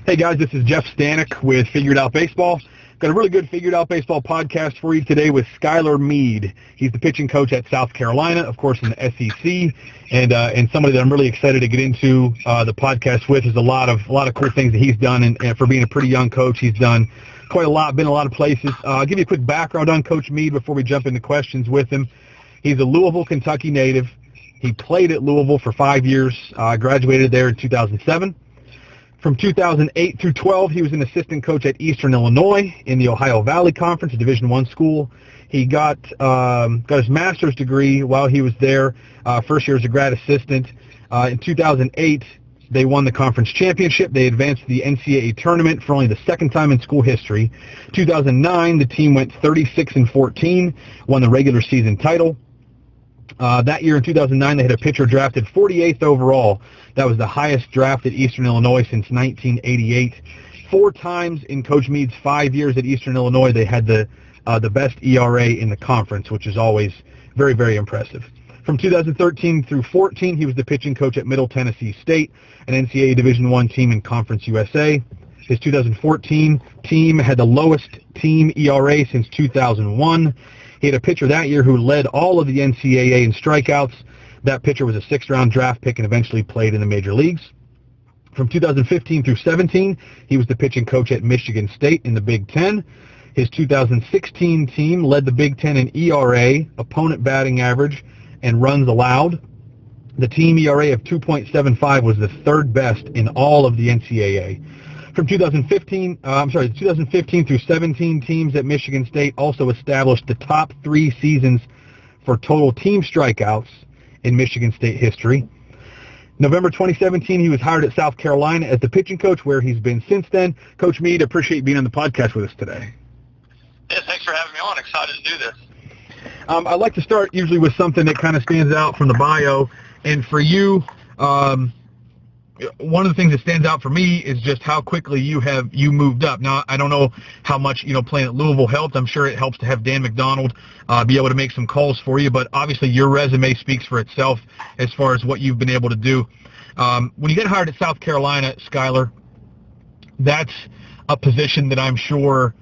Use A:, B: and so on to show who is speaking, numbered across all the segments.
A: Hey guys, this is Jeff Stanek with Figured Out Baseball. Got a really good Figured Out Baseball podcast for you today with Skylar Meade. He's the pitching coach at South Carolina, of course, in the SEC, and somebody that I'm really excited to get into the podcast with. There's a lot of cool things that he's done, and for being a pretty young coach, he's done quite a lot, been a lot of places. I'll give you a quick background on Coach Meade before we jump into questions with him. He's a Louisville, Kentucky native. He played at Louisville for 5 years, graduated there in 2007. From 2008 through 12, he was an assistant coach at Eastern Illinois in the Ohio Valley Conference, a Division I school. He got his master's degree while he was there, first year as a grad assistant. In 2008, they won the conference championship. They advanced to the NCAA tournament for only the second time in school history. 2009, the team went 36-14, won the regular season title. That year in 2009, they had a pitcher drafted 48th overall. That was the highest draft at Eastern Illinois since 1988. 4 times in Coach Meade's 5 years at Eastern Illinois, they had the best ERA in the conference, which is always very, very impressive. From 2013 through 14, he was the pitching coach at Middle Tennessee State, an NCAA Division I team in Conference USA. His 2014 team had the lowest team ERA since 2001. He had a pitcher that year who led all of the NCAA in strikeouts. That pitcher was a 6th-round draft pick and eventually played in the major leagues. From 2015 through 17, he was the pitching coach at Michigan State in the Big Ten. His 2016 team led the Big Ten in ERA, opponent batting average, and runs allowed. The team ERA of 2.75 was the 3rd best in all of the NCAA. From 2015 through 17, teams at Michigan State also established the top 3 seasons for total team strikeouts in Michigan State history. November 2017, he was hired at South Carolina as the pitching coach, where he's been since then. Coach Meade, appreciate being on the podcast with us today.
B: Yeah, thanks for having me on. Excited to do this.
A: I like to start usually with something that kind of stands out from the bio, and for you, one of the things that stands out for me is just how quickly you moved up. Now, I don't know how much playing at Louisville helped. I'm sure it helps to have Dan McDonald be able to make some calls for you, but obviously your resume speaks for itself as far as what you've been able to do. When you get hired at South Carolina, Skylar, that's a position that I'm sure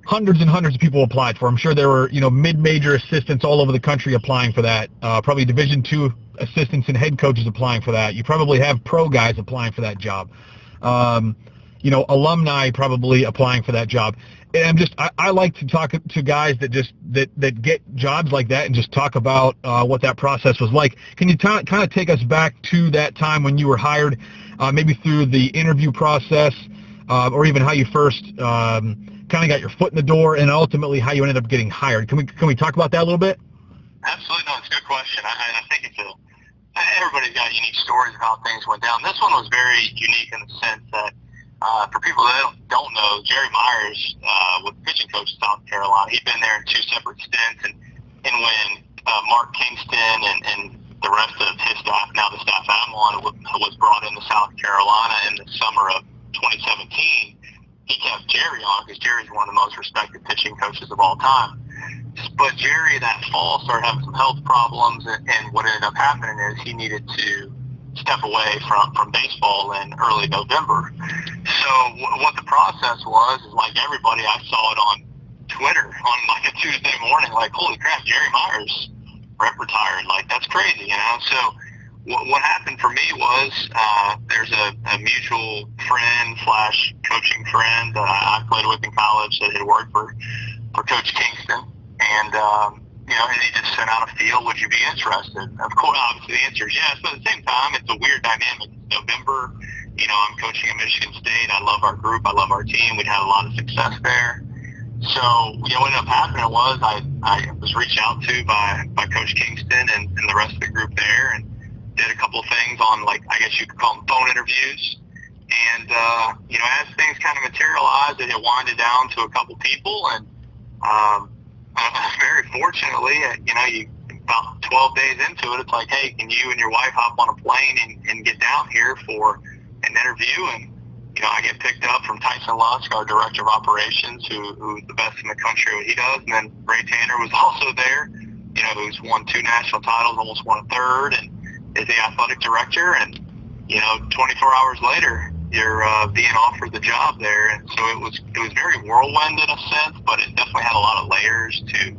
A: hundreds and hundreds of people applied for. I'm sure there were mid-major assistants all over the country applying for that, probably Division II assistants and head coaches applying for that. You probably have pro guys applying for that job. Alumni probably applying for that job. And I like to talk to guys that get jobs like that and just talk about what that process was like. Can you kind of take us back to that time when you were hired, maybe through the interview process, or even how you first kind of got your foot in the door, and ultimately how you ended up getting hired? Can we talk about that a little bit?
B: Absolutely. No, it's a good question. I think everybody's got unique stories of how things went down. This one was very unique in the sense that, for people that don't know, Jerry Myers was pitching coach at South Carolina. He'd been there in 2 separate stints, and when Mark Kingston and the rest of his staff, now the staff I'm on, was brought into South Carolina in the summer of 2017, he kept Jerry on because Jerry's one of the most respected pitching coaches of all time. But Jerry that fall started having some health problems, and what ended up happening is he needed to step away from baseball in early November. So what the process was is, like everybody, I saw it on Twitter on like a Tuesday morning, like, holy crap, Jerry Myers retired. Like, that's crazy, So what happened for me was there's a mutual friend / coaching friend that I played with in college that had worked for Coach Kingston. And, and he just sent out a field, would you be interested? Of course, obviously the answer is yes, but at the same time, it's a weird dynamic. It's November, I'm coaching at Michigan State. I love our group. I love our team. We'd had a lot of success there. So, what ended up happening was I was reached out to by Coach Kingston and the rest of the group there, and did a couple of things on, like, I guess you could call them phone interviews. And, as things kind of materialized, it winded down to a couple people, and very fortunately, about 12 days into it, it's like, hey, can you and your wife hop on a plane and get down here for an interview? And, I get picked up from Tyson Lusk, our director of operations, who's the best in the country at what he does. And then Ray Tanner was also there, who's won 2 national titles, almost won a 3rd, and is the athletic director. And, 24 hours later, you're being offered the job there, and so it was very whirlwind in a sense, but it definitely had a lot of layers to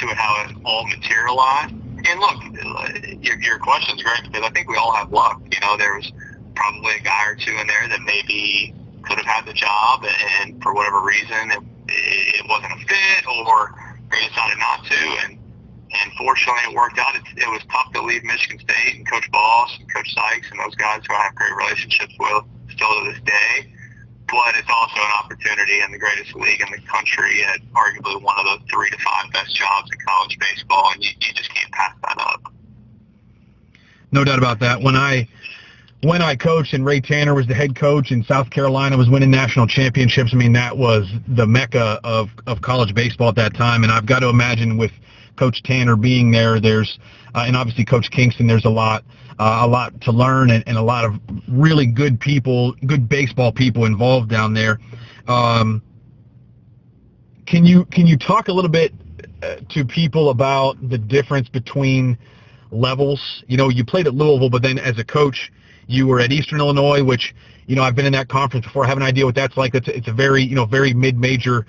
B: it, how it all materialized. And look, your question's great because I think we all have luck. You know, there was probably a guy or two in there that maybe could have had the job, and for whatever reason it wasn't a fit, or they decided not to, and fortunately it worked out. It was tough to leave Michigan State and Coach Boss and Coach Sykes and those guys who I have great relationships with still to this day. But it's also an opportunity in the greatest league in the country at arguably one of the 3 to 5 best jobs in college baseball, and you just can't pass that up.
A: No doubt about that. When I coached and Ray Tanner was the head coach and South Carolina was winning national championships, I mean, that was the mecca of college baseball at that time. And I've got to imagine with Coach Tanner being there, there's and obviously Coach Kingston, there's a lot to learn and a lot of really good people, good baseball people involved down there. Can you talk a little bit to people about the difference between levels? You know, you played at Louisville, but then as a coach, you were at Eastern Illinois, which, you know, I've been in that conference before. I have an idea what that's like. It's a very, you know, very mid-major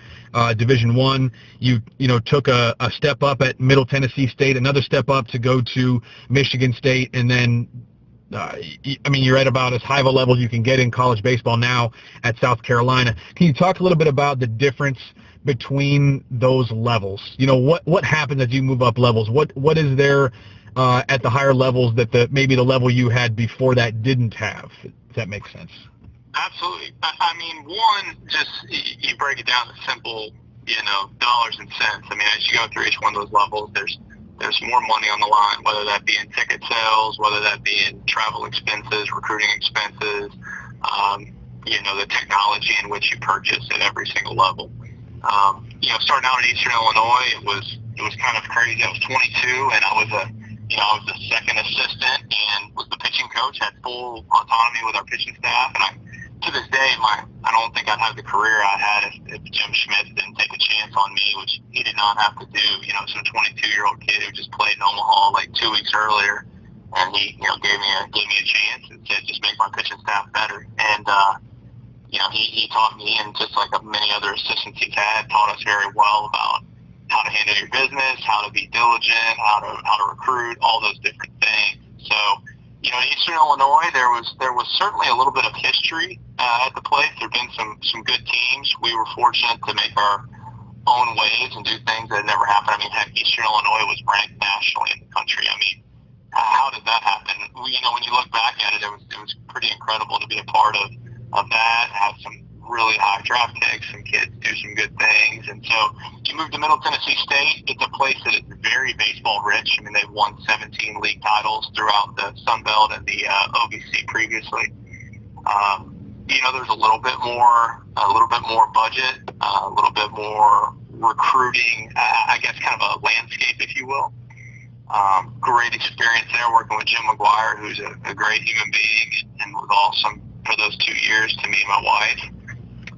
A: Division I. You took a step up at Middle Tennessee State, another step up to go to Michigan State, and then, I mean, you're at about as high of a level you can get in college baseball now at South Carolina. Can you talk a little bit about the difference between those levels? You know, what happens as you move up levels? What is there at the higher levels that maybe the level you had before that didn't have? If that makes sense.
B: Absolutely. I mean, one, just you break it down to simple, you know, dollars and cents. I mean, as you go through each one of those levels, there's more money on the line, whether that be in ticket sales, whether that be in travel expenses, recruiting expenses, you know, the technology in which you purchase at every single level. You know, starting out at Eastern Illinois, it was kind of crazy. I was 22, and I was the second assistant and was the pitching coach, had full autonomy with our pitching staff. And to this day, I don't think I'd have the career I had if Jim Schmitz didn't take a chance on me, which he did not have to do. You know, some 22-year-old kid who just played in Omaha like 2 weeks earlier, and he, you know, gave me a chance and said, just make my pitching staff better. And you know, he taught me, and just like many other assistants he's had, taught us very well about how to handle your business, how to be diligent, how to recruit, all those different things. So, you know, in Eastern Illinois, there was certainly a little bit of history at the place. There have been some good teams. We were fortunate to make our own waves and do things that had never happened. I mean, heck, Eastern Illinois was ranked nationally in the country. I mean, how did that happen? You know, when you look back at it, it was pretty incredible to be a part of that, have some really high draft picks, some kids do some good things. And so you move to Middle Tennessee State. It's a place that is very baseball rich. I mean, they've won 17 league titles throughout the Sun Belt and the OVC previously. You know, there's a little bit more budget, a little bit more recruiting, I guess kind of a landscape, if you will. Great experience there working with Jim McGuire, who's a great human being and was awesome for those 2 years to me and my wife.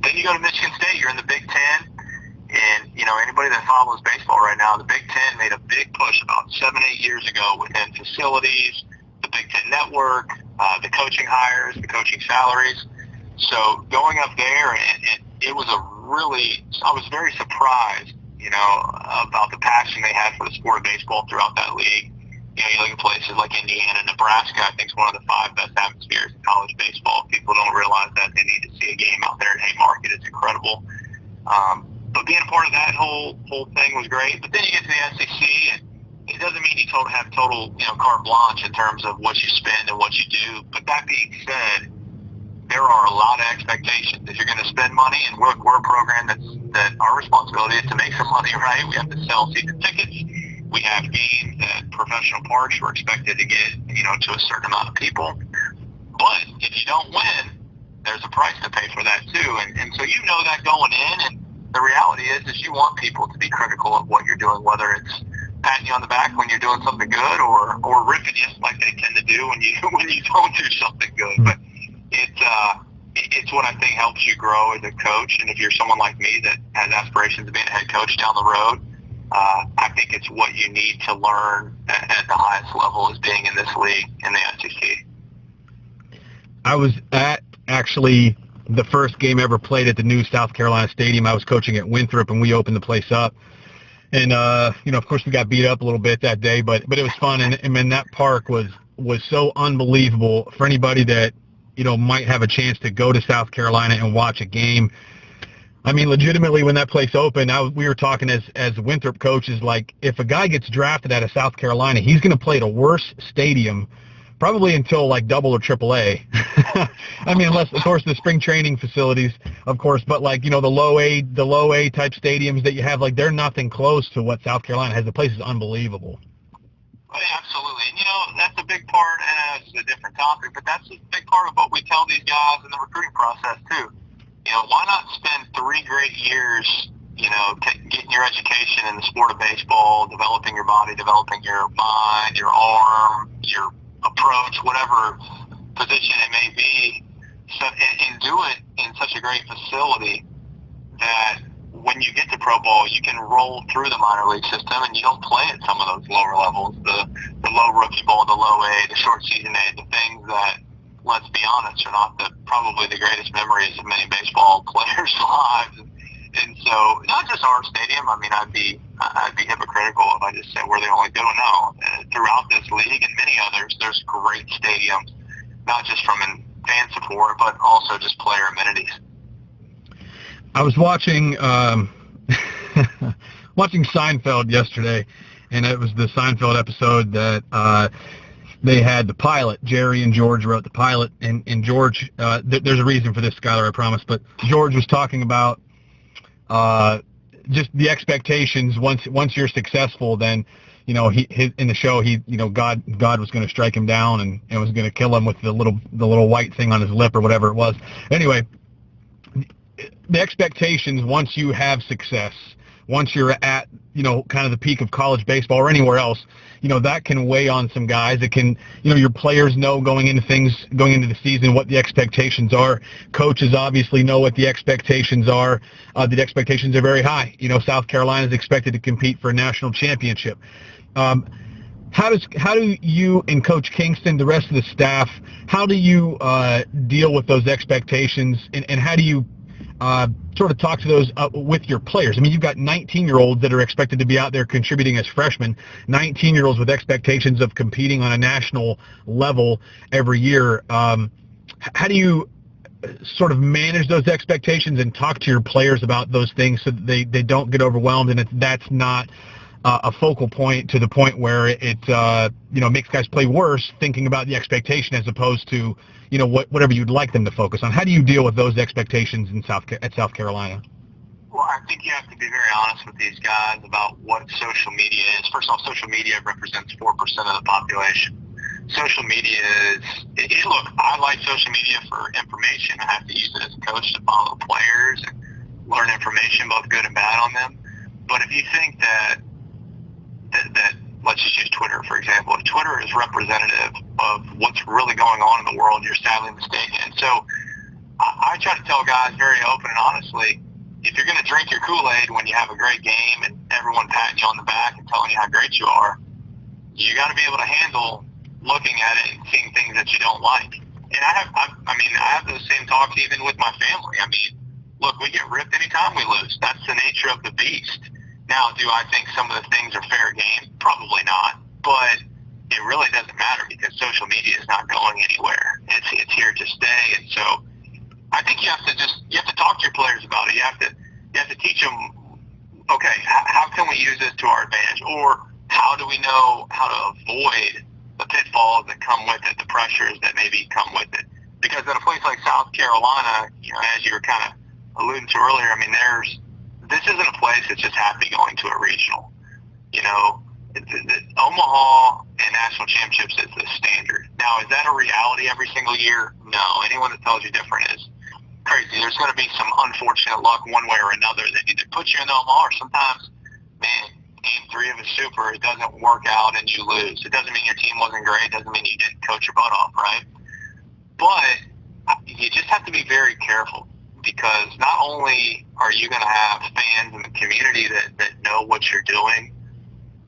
B: Then you go to Michigan State, you're in the Big Ten, and, you know, anybody that follows baseball right now, the Big Ten made a big push about 7-8 years ago within facilities, the Big Ten network, the coaching hires, the coaching salaries. So going up there, and it was I was very surprised, you know, about the passion they had for the sport of baseball throughout that league. You know, you look at places like Indiana, Nebraska, I think is one of the 5 best atmospheres in college baseball. People don't realize that. They need to see a game out there at Haymarket. It's incredible. But being a part of that whole thing was great. But then you get to the SEC, and it doesn't mean you have total, you know, carte blanche in terms of what you spend and what you do. But that being said, there are a lot of expectations. If you're going to spend money, and we're a program that our responsibility is to make some money, right? We have to sell season tickets. We have games at professional parks. We're expected to get, you know, to a certain amount of people. But if you don't win, there's a price to pay for that too. And so you know that going in, and the reality is you want people to be critical of what you're doing, whether it's patting you on the back when you're doing something good or ripping you like they tend to do when you don't do something good. But it's what I think helps you grow as a coach. And if you're someone like me that has aspirations of being a head coach down the road, I think it's what you need to learn at the highest level is being in this league in the SEC.
A: I was at actually the first game ever played at the new South Carolina Stadium. I was coaching at Winthrop, and we opened the place up. And, of course, we got beat up a little bit that day, but it was fun. And man, that park was so unbelievable for anybody that, might have a chance to go to South Carolina and watch a game. I mean, legitimately, when that place opened, we were talking as Winthrop coaches, like, if a guy gets drafted out of South Carolina, he's going to play at a worse stadium probably until, like, double or triple A. I mean, unless, of course, the spring training facilities, of course, but, like, the low A type stadiums that you have, like, they're nothing close to what South Carolina has. The place is unbelievable.
B: Oh, yeah, absolutely. And, that's a big part, and it's a different topic, but that's a big part of what we tell these guys in the recruiting process, too. Why not spend 3 great years, getting your education in the sport of baseball, developing your body, developing your mind, your arm, your approach, whatever position it may be, and do it in such a great facility that when you get to pro ball, you can roll through the minor league system and you don't play at some of those lower levels, the low rookie ball, the low A, the short season A, the things that, let's be honest, are not probably the greatest memories of many baseball players' lives. And so, not just our stadium. I mean, I'd be hypocritical if I just said we're the only doing. No, throughout this league and many others, there's great stadiums, not just from fan support, but also just player amenities.
A: I was watching watching Seinfeld yesterday, and it was the Seinfeld episode that they had the pilot. Jerry and George wrote the pilot, and George, there's a reason for this, Skylar, I promise, but George was talking about just the expectations. Once you're successful, then in the show, God was going to strike him down and was going to kill him with the little white thing on his lip or whatever it was. Anyway, the expectations once you have success, once you're at kind of the peak of college baseball or anywhere else, that can weigh on some guys. It can, your players know going into the season what the expectations are. Coaches obviously know what the expectations are. The expectations are very high. South Carolina is expected to compete for a national championship. How do you and Coach Kingston, the rest of the staff, how do you deal with those expectations, and how do you sort of talk to those with your players? I mean, you've got 19-year-olds that are expected to be out there contributing as freshmen, 19-year-olds with expectations of competing on a national level every year. How do you sort of manage those expectations and talk to your players about those things so that they don't get overwhelmed and that's not a focal point to the point where it makes guys play worse thinking about the expectation as opposed to whatever you'd like them to focus on? How do you deal with those expectations at South Carolina?
B: Well, I think you have to be very honest with these guys about what social media is. First off, social media represents 4% of the population. Social media look, I like social media for information. I have to use it as a coach to follow players and learn information, both good and bad, on them. But if you think that let's just use Twitter, for example. If Twitter is representative of what's really going on in the world, you're sadly mistaken. And so I try to tell guys very open and honestly, if you're going to drink your Kool-Aid when you have a great game and everyone patting you on the back and telling you how great you are, you got to be able to handle looking at it and seeing things that you don't like. And I have those same talks even with my family. I mean, look, we get ripped anytime we lose. That's the nature of the beast. Now, do I think some of the things are fair game? Probably not. But it really doesn't matter because social media is not going anywhere. It's here to stay. And so I think you have to talk to your players about it. You have to teach them, okay, how can we use this to our advantage? Or how do we know how to avoid the pitfalls that come with it, the pressures that maybe come with it? Because at a place like South Carolina, as you were kind of alluding to earlier, I mean, this isn't a place that's just happy going to a regional. Omaha and national championships is the standard. Now, is that a reality every single year? No. Anyone that tells you different is crazy. There's going to be some unfortunate luck one way or another that either puts you in Omaha or sometimes, man, game 3 of a super, it doesn't work out and you lose. It doesn't mean your team wasn't great. It doesn't mean you didn't coach your butt off, right? But you just have to be very careful. Because not only are you going to have fans in the community that know what you're doing,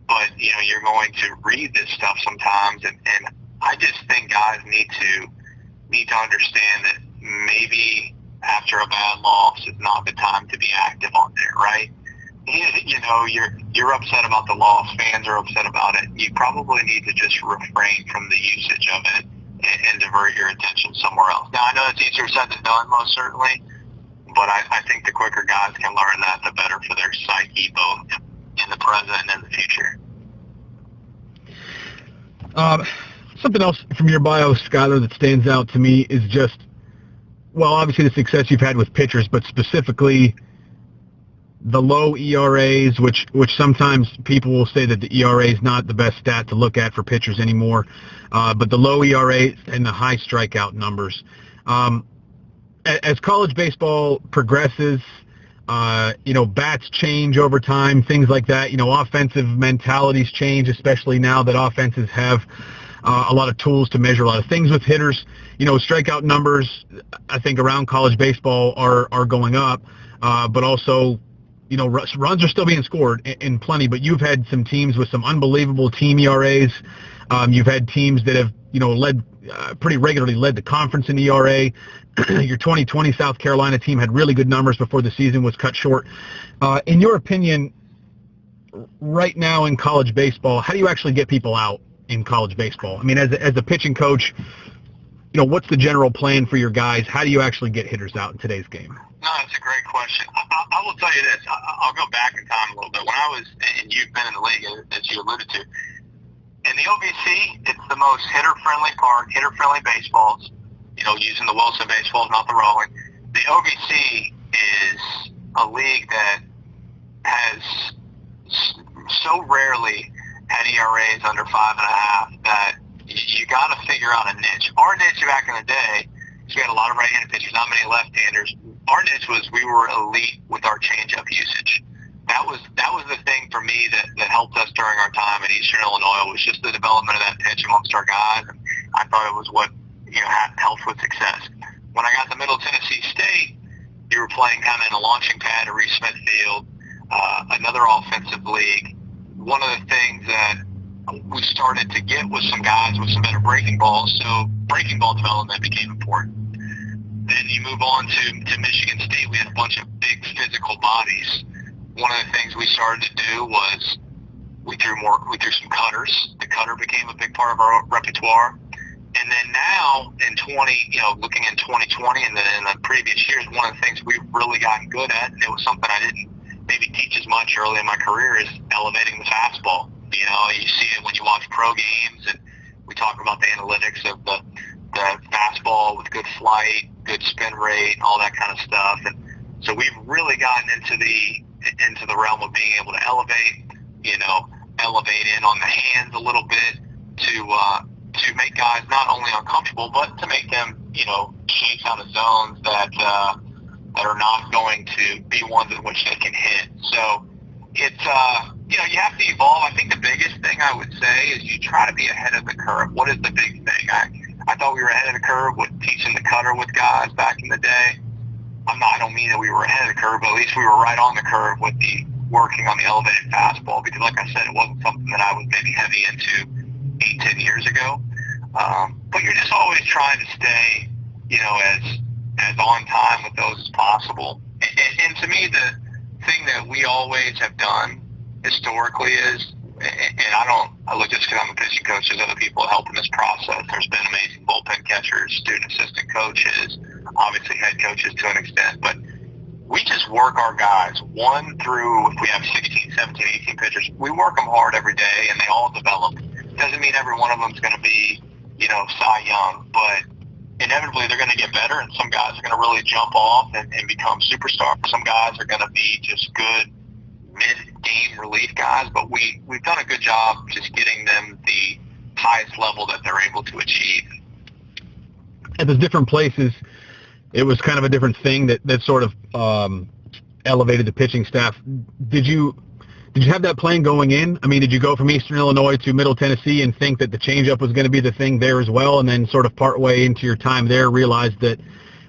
B: but you're going to read this stuff sometimes, and I just think guys need to understand that maybe after a bad loss is not the time to be active on there, right? You know, you're upset about the loss. Fans are upset about it. You probably need to just refrain from the usage of it and divert your attention somewhere else. Now, I know it's easier said than done, most certainly, but I think the quicker guys can learn that, the better for their psyche, both in the present and in the future.
A: Something else from your bio, Skylar, that stands out to me is just, well, obviously the success you've had with pitchers, but specifically the low ERAs, which sometimes people will say that the ERA is not the best stat to look at for pitchers anymore, but the low ERA and the high strikeout numbers. As college baseball progresses, bats change over time, things like that. Offensive mentalities change, especially now that offenses have a lot of tools to measure a lot of things with hitters. Strikeout numbers, I think, around college baseball are going up, but also, runs are still being scored in plenty. But you've had some teams with some unbelievable team ERAs. You've had teams that have, led pretty regularly led the conference in ERA. Your 2020 South Carolina team had really good numbers before the season was cut short. In your opinion, right now in college baseball, how do you actually get people out in college baseball? I mean, as a pitching coach, what's the general plan for your guys? How do you actually get hitters out in today's game?
B: No, it's a great question. I will tell you this. I'll go back in time a little bit. When I was, and you've been in the league, as you alluded to, in the OVC, it's the most hitter-friendly park, hitter-friendly baseballs, using the Wilson baseballs, not the Raleigh. The OVC is a league that has so rarely had ERAs under 5.5 that you got to figure out a niche. Our niche back in the day, so we had a lot of right-handed pitchers, not many left-handers. Our niche was we were elite with our changeup usage. That was the thing for me that helped us during our time in Eastern Illinois, was just the development of that pitch amongst our guys. And I thought it was what helped with success. When I got to Middle Tennessee State, you were playing kind of in a launching pad at Reese Smith Field, another offensive league. One of the things that we started to get was some guys with some better breaking balls, so breaking ball development became important. Then you move on to Michigan State. We had a bunch of big physical bodies. One of the things we started to do was we threw some cutters. The cutter became a big part of our repertoire. And then now looking in 2020 and in the previous years, one of the things we've really gotten good at, and it was something I didn't maybe teach as much early in my career, is elevating the fastball. You see it when you watch pro games, and we talk about the analytics of the fastball with good flight, good spin rate, all that kind of stuff. And so we've really gotten into the realm of being able to elevate in on the hands a little bit to make guys not only uncomfortable, but to make them, chase out of zones that are not going to be ones in which they can hit. So it's, you have to evolve. I think the biggest thing I would say is you try to be ahead of the curve. What is the big thing? I thought we were ahead of the curve with teaching the cutter with guys back in the day. I don't mean that we were ahead of the curve, but at least we were right on the curve with the working on the elevated fastball, because like I said, it wasn't something that I was maybe heavy into 8-10 years ago. But you're just always trying to stay, as on time with those as possible. And to me, the thing that we always have done historically is, and I look just because I'm a pitching coach, there's other people that help in this process. There's been amazing bullpen catchers, student assistant coaches, obviously head coaches to an extent, but we just work our guys 1 through, if we have 16, 17, 18 pitchers, we work them hard every day and they all develop. Doesn't mean every one of them is going to be, Cy Young, but inevitably they're going to get better, and some guys are going to really jump off and become superstars. Some guys are going to be just good mid-game relief guys, but we've done a good job just getting them the highest level that they're able to achieve.
A: At those different places, it was kind of a different thing that sort of elevated the pitching staff. Did you have that plan going in? I mean, did you go from Eastern Illinois to Middle Tennessee and think that the changeup was going to be the thing there as well, and then sort of partway into your time there realized that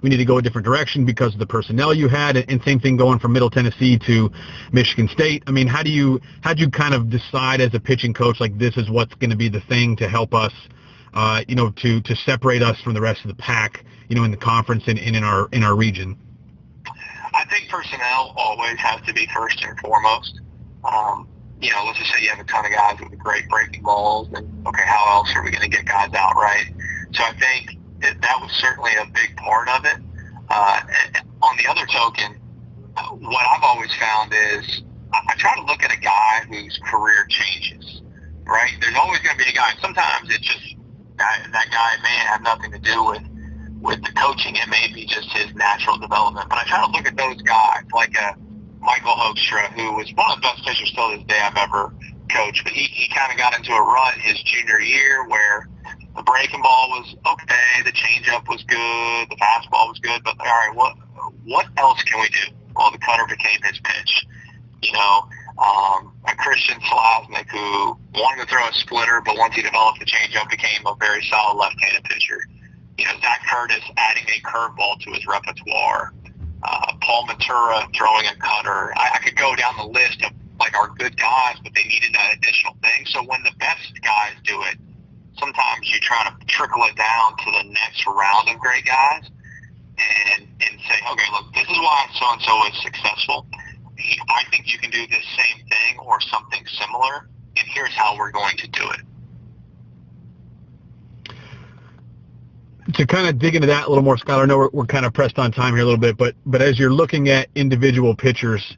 A: we need to go a different direction because of the personnel you had, and same thing going from Middle Tennessee to Michigan State? I mean, how'd you kind of decide as a pitching coach, like, this is what's going to be the thing to help us to separate us from the rest of the pack, in the conference and in our region?
B: I think personnel always has to be first and foremost. Let's just say you have a ton of guys with great breaking balls, and okay, how else are we going to get guys out right? So I think that was certainly a big part of it. On the other token, what I've always found is I try to look at a guy whose career changes, right? There's always going to be a guy. Sometimes it's just that guy may have nothing to do with the coaching. It may be just his natural development. But I try to look at those guys like a Michael Hoekstra, who was one of the best pitchers still to this day I've ever coached. But he kind of got into a rut his junior year where the breaking ball was okay, the changeup was good, the fastball was good, but all right, what else can we do? Well, the cutter became his pitch. A Christian Slasnick who wanted to throw a splitter, but once he developed the changeup, became a very solid left-handed pitcher. Zach Curtis adding a curveball to his repertoire. Paul Matura throwing a cutter. I could go down the list of our good guys, but they needed that additional thing. So when the best guys do it, sometimes you try to trickle it down to the next round of great guys and say, okay, look, this is why so-and-so is successful. I think you can do this same thing or something similar, and here's how we're going to do it.
A: To kind of dig into that a little more, Skylar, I know we're kind of pressed on time here a little bit, but as you're looking at individual pitchers,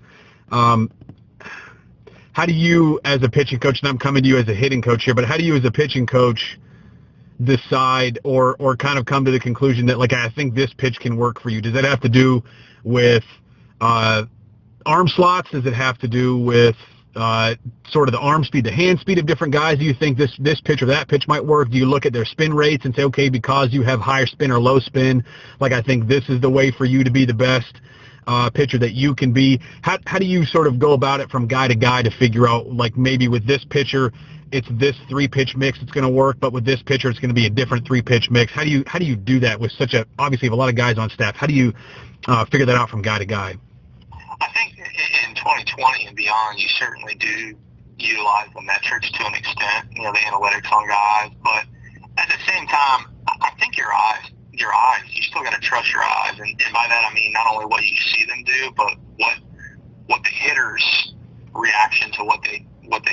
A: how do you, as a pitching coach, and I'm coming to you as a hitting coach here, but how do you as a pitching coach decide or kind of come to the conclusion that, I think this pitch can work for you? Does that have to do with arm slots? Does it have to do with sort of the arm speed, the hand speed of different guys? Do you think this pitch or that pitch might work? Do you look at their spin rates and say, okay, because you have higher spin or low spin, I think this is the way for you to be the best pitcher that you can be? How do you sort of go about it from guy to guy to figure out, maybe with this pitcher, it's this 3-pitch mix that's going to work, but with this pitcher, it's going to be a different 3-pitch mix? How do you do that with obviously you have a lot of guys on staff? How do you figure that out from guy to guy?
B: I think in 2020 and beyond, you certainly do utilize the metrics to an extent, the analytics on guys. But at the same time, I think your eyes, you still got to trust your eyes. And by that, I mean not only what you see them do, but what the hitter's reaction to what they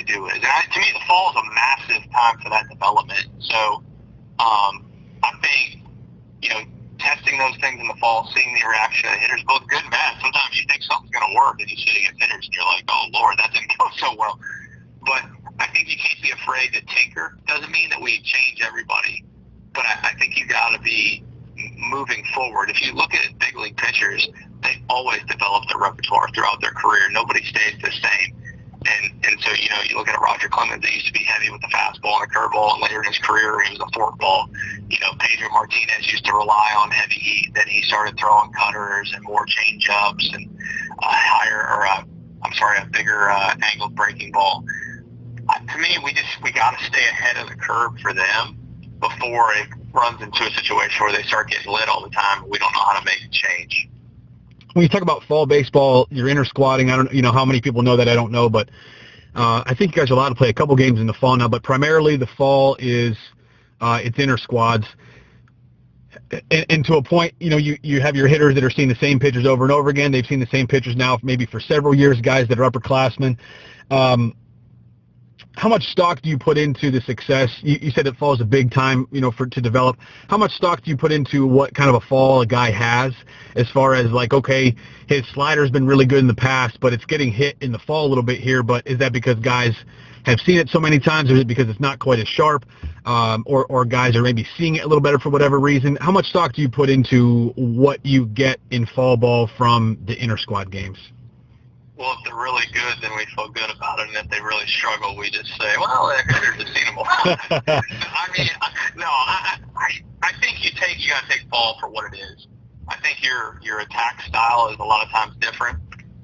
B: do is. And to me, the fall is a massive time for that development. So I think, testing those things in the fall, seeing the reaction of the hitters, both good and bad. Sometimes you think something's going to work, and you sit against hitters, and you're like, oh, Lord, that didn't go so well. But I think you can't be afraid to tinker. Doesn't mean that we change everybody, but I think you got to be moving forward. If you look at big league pitchers, they always develop their repertoire throughout their career. Nobody stays the same. And so, you look at Roger Clemens, that used to be heavy with the fastball and the curveball, and later in his career, he was a forkball. Pedro Martinez used to rely on heavy heat. Then he started throwing cutters and more change-ups and a bigger angled breaking ball. To me, we got to stay ahead of the curve for them before it runs into a situation where they start getting lit all the time and we don't know how to make a change.
A: When you talk about fall baseball, you're inter-squatting. I don't how many people know that. I don't know, but I think you guys are allowed to play a couple games in the fall now, but primarily the fall is it's inter-squads. And to a point, you have your hitters that are seeing the same pitchers over and over again. They've seen the same pitchers now maybe for several years, guys that are upperclassmen. How much stock do you put into the success? You said it falls a big time, to develop. How much stock do you put into what kind of a fall a guy has, as far as okay, his slider's been really good in the past, but it's getting hit in the fall a little bit here, but is that because guys have seen it so many times, or is it because it's not quite as sharp, or guys are maybe seeing it a little better for whatever reason? How much stock do you put into what you get in fall ball from the inter-squad games?
B: Well, if they're really good, then we feel good about it. And if they really struggle, we just say, well, they're deceivable. I think you got to take fall for what it is. I think your attack style is a lot of times different,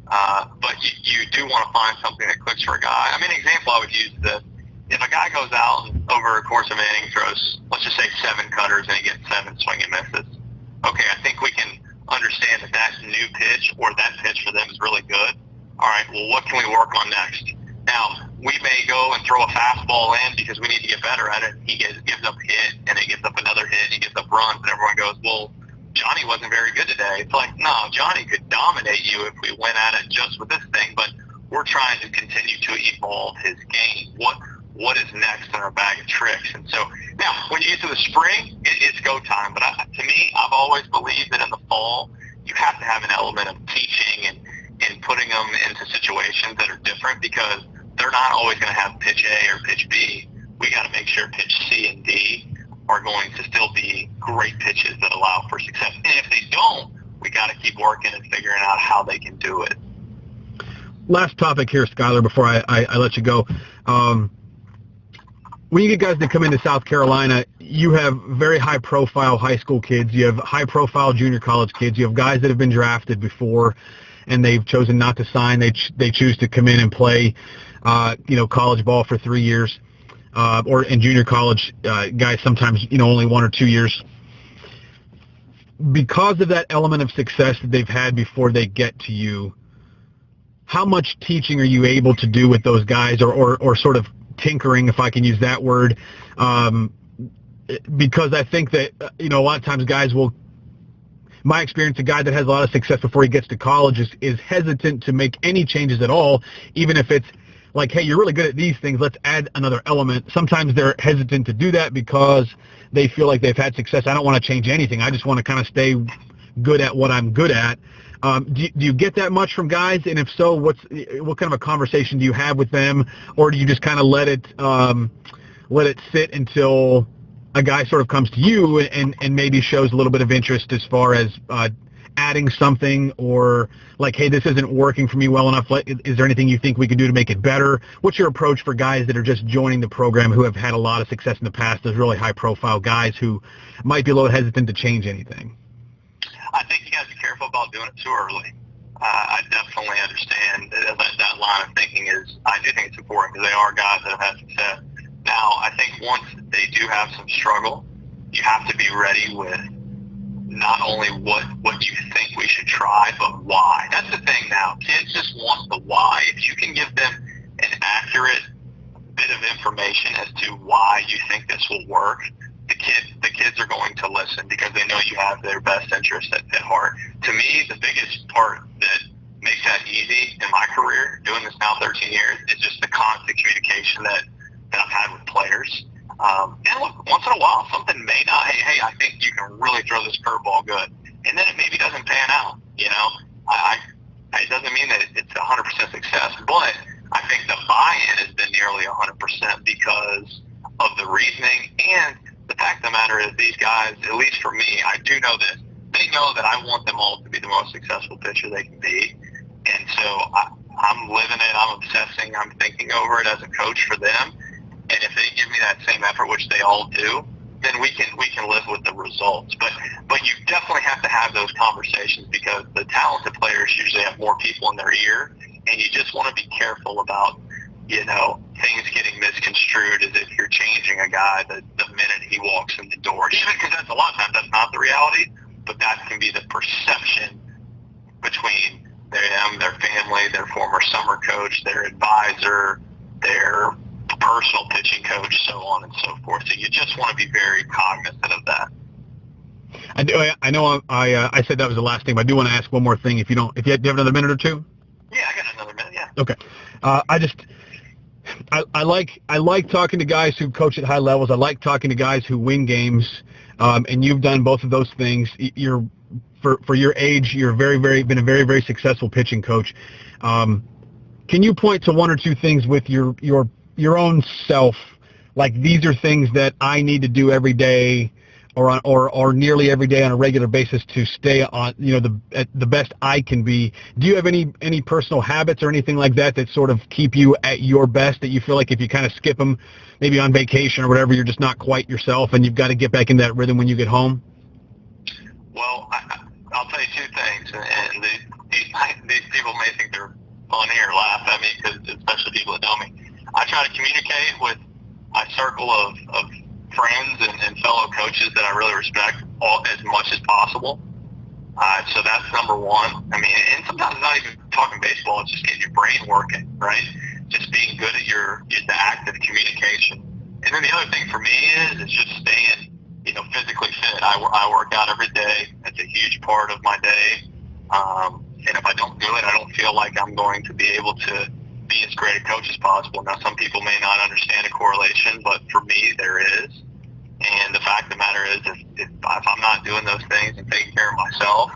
B: but you do want to find something that clicks for a guy. I mean, an example I would use is that if a guy goes out and over a course of an inning throws, let's just say 7 cutters and he gets 7 swing and misses, okay, I think we can understand that new pitch or that pitch for them is really good. All right, well, what can we work on next? Now, we may go and throw a fastball in because we need to get better at it. He gives up a hit, and he gives up another hit, and he gives up runs, and everyone goes, well, Johnny wasn't very good today. It's like, no, Johnny could dominate you if we went at it just with this thing, but we're trying to continue to evolve his game. What is next in our bag of tricks? And so now, when you get to the spring, it's go time. But to me, I've always believed that in the fall, you have to have an element of teaching and putting them into situations that are different, because they're not always going to have pitch A or pitch B. We got to make sure pitch C and D are going to still be great pitches that allow for success. And if they don't, we got to keep working and figuring out how they can do it.
A: Last topic here, Skylar, before I let you go. When you get guys that come into South Carolina, you have very high-profile high school kids. You have high-profile junior college kids. You have guys that have been drafted before, and they've chosen not to sign. They choose to come in and play, college ball for 3 years, or in junior college, guys sometimes, only 1 or 2 years. Because of that element of success that they've had before they get to you, how much teaching are you able to do with those guys, or sort of tinkering, if I can use that word, because I think that, a lot of times guys will, my experience, a guy that has a lot of success before he gets to college is hesitant to make any changes at all, even if it's like, hey, you're really good at these things, let's add another element. Sometimes they're hesitant to do that because they feel like they've had success. I don't want to change anything. I just want to kind of stay good at what I'm good at. Do you get that much from guys? And if so, what kind of a conversation do you have with them, or do you just kind of let it sit until a guy sort of comes to you and maybe shows a little bit of interest as far as adding something, or like, hey, this isn't working for me well enough. Is there anything you think we can do to make it better? What's your approach for guys that are just joining the program who have had a lot of success in the past, those really high-profile guys who might be a little hesitant to change anything?
B: I think you got to be careful about doing it too early. I definitely understand that line of thinking I do think it's important, because they are guys that have had success. Now, I think once they do have some struggle, you have to be ready with not only what you think we should try, but why. That's the thing now. Kids just want the why. If you can give them an accurate bit of information as to why you think this will work, the kids are going to listen, because they know you have their best interest at heart. To me, the biggest part that makes that easy in my career, doing this now 13 years, is just the constant communication that I've had with players. And look, once in a while, something may not, hey, I think you can really throw this curveball good. And then it maybe doesn't pan out, it doesn't mean that it's 100% success, but I think the buy-in has been nearly 100% because of the reasoning. And the fact of the matter is, these guys, at least for me, I do know this, they know that I want them all to be the most successful pitcher they can be. And so I'm living it, I'm obsessing, I'm thinking over it as a coach for them. And if they give me that same effort, which they all do, then we can live with the results. But you definitely have to have those conversations, because the talented players usually have more people in their ear, and you just want to be careful about, things getting misconstrued as if you're changing a guy the minute he walks in the door. Even because that's a lot of times that's not the reality, but that can be the perception between them, their family, their former summer coach, their advisor, their personal pitching coach, so on and so forth. So you just want to be very cognizant of that.
A: I know I said that was the last thing, but I do want to ask one more thing. Do you have another minute or two?
B: Yeah, I got another minute. Yeah.
A: Okay. I like talking to guys who coach at high levels. I like talking to guys who win games, and you've done both of those things. For your age, you're been a very, very successful pitching coach. Can you point to one or two things with your own self, like these are things that I need to do every day, or nearly every day on a regular basis to stay on the best I can be? Do you have any personal habits or anything like that sort of keep you at your best, that you feel like if you kind of skip them, maybe on vacation or whatever, you're just not quite yourself and you've got to get back in that rhythm when you get home?
B: Well, I'll tell you two things, and these people may think they're funny or laugh at me, because especially people that know me. I try to communicate with my circle of friends and fellow coaches that I really respect as much as possible. So that's number one. I mean, and sometimes it's not even talking baseball, it's just getting your brain working, right? just being good at the act of communication. And then the other thing for me is just staying, physically fit. I work out every day. That's a huge part of my day. And if I don't do it, I don't feel like I'm going to be able to be as great a coach as possible. Now, some people may not understand a correlation, but for me, there is. And the fact of the matter is, if I'm not doing those things and taking care of myself,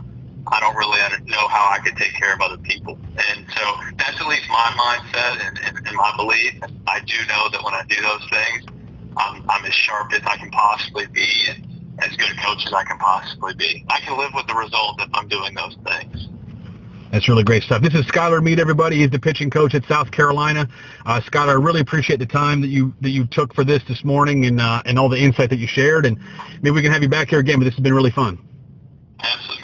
B: I don't really know how I could take care of other people. And so that's at least my mindset and my belief. And I do know that when I do those things, I'm as sharp as I can possibly be and as good a coach as I can possibly be. I can live with the result if I'm doing those things.
A: That's really great stuff. This is Skylar Meade, everybody. He's the pitching coach at South Carolina. Skylar, I really appreciate the time that you took for this morning and all the insight that you shared. And maybe we can have you back here again, but this has been really fun.
B: Absolutely.